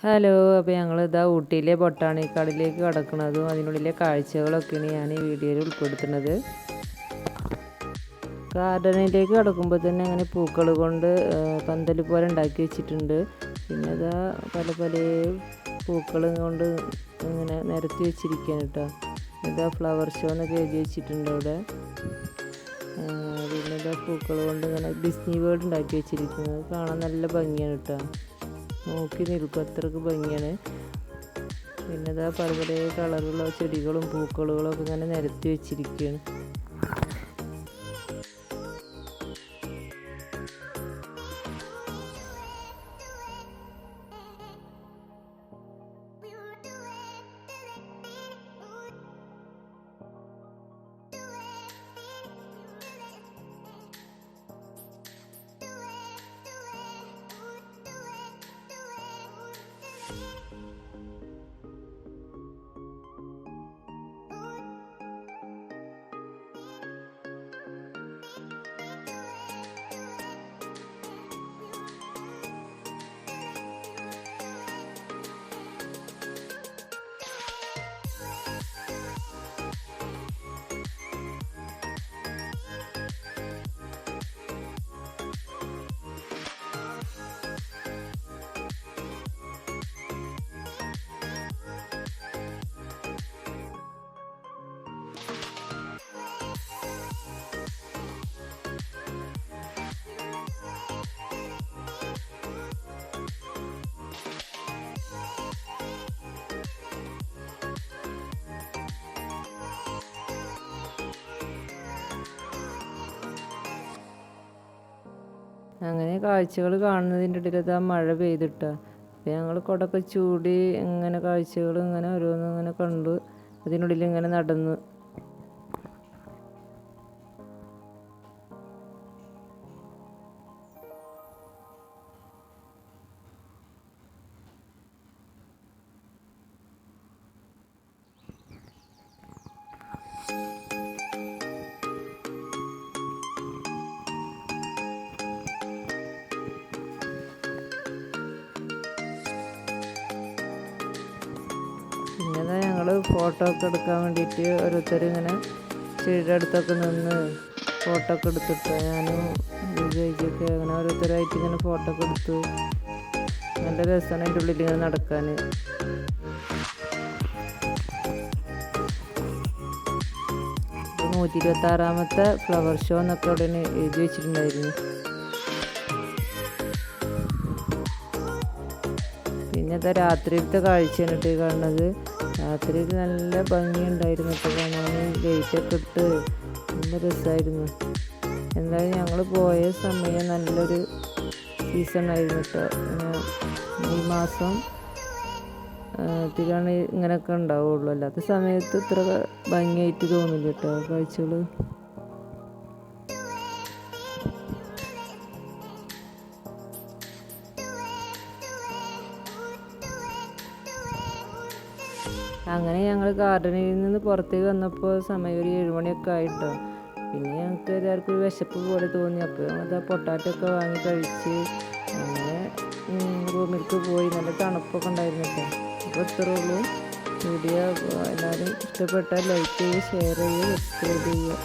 Hello, അപ്പോൾ ഞങ്ങളിതാ ഊട്ടിയിലെ ബൊട്ടാണിക്കാടിലേക്ക് കടക്കുന്നതും അതിനുള്ളിലെ കാഴ്ചകളൊക്കെയാണ് ഞാൻ ഈ വീഡിയോയിൽ ഉൾപ്പെടുത്തുന്നത്. ഗാർഡനിലേക്ക് കടക്കുമ്പോൾ തന്നെ അങ്ങനെ പൂക്കൾ കൊണ്ട് പന്തൽ പോലെ ഉണ്ടാക്കി വെച്ചിട്ടുണ്ട്. പിന്നെ ഇതാ പല പല പൂക്കൾ കൊണ്ട് ഇങ്ങനെ നിരത്തി വെച്ചിരിക്കുകയാണ് കേട്ടോ. ഇതാ ഫ്ലവർ ഷോ എന്നൊക്കെ എഴുതി വെച്ചിട്ടുണ്ട് അവിടെ. പിന്നെ ഇതാ പൂക്കൾ കൊണ്ട് ഇങ്ങനെ ഡിസ്നി വേർഡ് ഉണ്ടാക്കി വെച്ചിരിക്കുന്നത് കാണാൻ നല്ല ഭംഗിയാണ് കേട്ടോ. നോക്കി നിൽക്കും, അത്രയ്ക്ക് ഭംഗിയാണ്. പിന്നെ ഇതാ പല പല കളറുള്ള ചെടികളും പൂക്കളുകളും ഒക്കെ ഇങ്ങനെ നിരത്തി വെച്ചിരിക്കുകയാണ്. അങ്ങനെ കാഴ്ചകൾ കാണുന്നതിൻ്റെ ഇടയിൽ അത് ആ മഴ പെയ്തിട്ടാ. അപ്പോൾ ഞങ്ങൾ കുടയൊക്കെ ചൂടി ഇങ്ങനെ കാഴ്ചകൾ ഇങ്ങനെ ഓരോന്നും ഇങ്ങനെ കണ്ടു, അതിനുള്ളിൽ ഇങ്ങനെ നടന്നു. പിന്നെ ഞങ്ങൾ ഫോട്ടോ ഒക്കെ എടുക്കാൻ വേണ്ടിയിട്ട് ഓരോരുത്തർ ഇങ്ങനെ ചെടിയുടെ അടുത്തൊക്കെ നിന്ന് ഫോട്ടോ ഒക്കെ എടുത്തിട്ട് ഞാനും വിജയിച്ചൊക്കെ അങ്ങനെ ഓരോരുത്തരായിട്ട് ഇങ്ങനെ ഫോട്ടോ ഒക്കെ എടുത്തു. നല്ല രസമാണ് അതിൻ്റെ ഉള്ളിൽ ഇങ്ങനെ നടക്കാൻ. 126ാമത്തെ ഫ്ലവർ ഷോ എന്നൊക്കെ അവിടെ എഴുതി വെച്ചിട്ടുണ്ടായിരുന്നു. പിന്നെ ഇതാ രാത്രിയിലത്തെ കാഴ്ചയാണ് കേട്ടോ കാണുന്നത്. രാത്രിയിൽ നല്ല ഭംഗിയുണ്ടായിരുന്നു കേട്ടോ കാണാൻ. ലൈറ്റൊക്കെ ഇട്ട് നല്ല രസമായിരുന്നു. എന്തായാലും ഞങ്ങൾ പോയ സമയം നല്ലൊരു സീസണായിരുന്നു കേട്ടോ. ഈ മാസം ത്തിലാണ് ഇങ്ങനെയൊക്കെ ഉണ്ടാവുള്ളൂ. അല്ലാത്ത സമയത്ത് ഇത്ര ഭംഗിയായിട്ട് തോന്നില്ല കേട്ടോ കാഴ്ചകൾ. അങ്ങനെ ഞങ്ങൾ ഗാർഡനിൽ നിന്ന് പുറത്തേക്ക് വന്നപ്പോൾ സമയം ഒരു 7 മണിയൊക്കെ ആയിട്ടോ. പിന്നെ ഞങ്ങൾക്ക് എല്ലാവർക്കും ഒരു വിശപ്പ് പോലെ തോന്നി. അപ്പോൾ ഞങ്ങൾ പൊട്ടാറ്റോ ഒക്കെ വാങ്ങി കഴിച്ച് അങ്ങനെ റൂമിലേക്ക് പോയി. നല്ല തണുപ്പൊക്കെ ഉണ്ടായിരുന്നു കേട്ടോ. അപ്പോൾ ഇത്രേ ഉള്ളൂ. വീഡിയോ എല്ലാവരും ഇഷ്ടപ്പെട്ടാൽ ലൈക്ക് ചെയ്യുക, ഷെയർ ചെയ്യുക, സബ്സ്ക്രൈബ് ചെയ്യുക.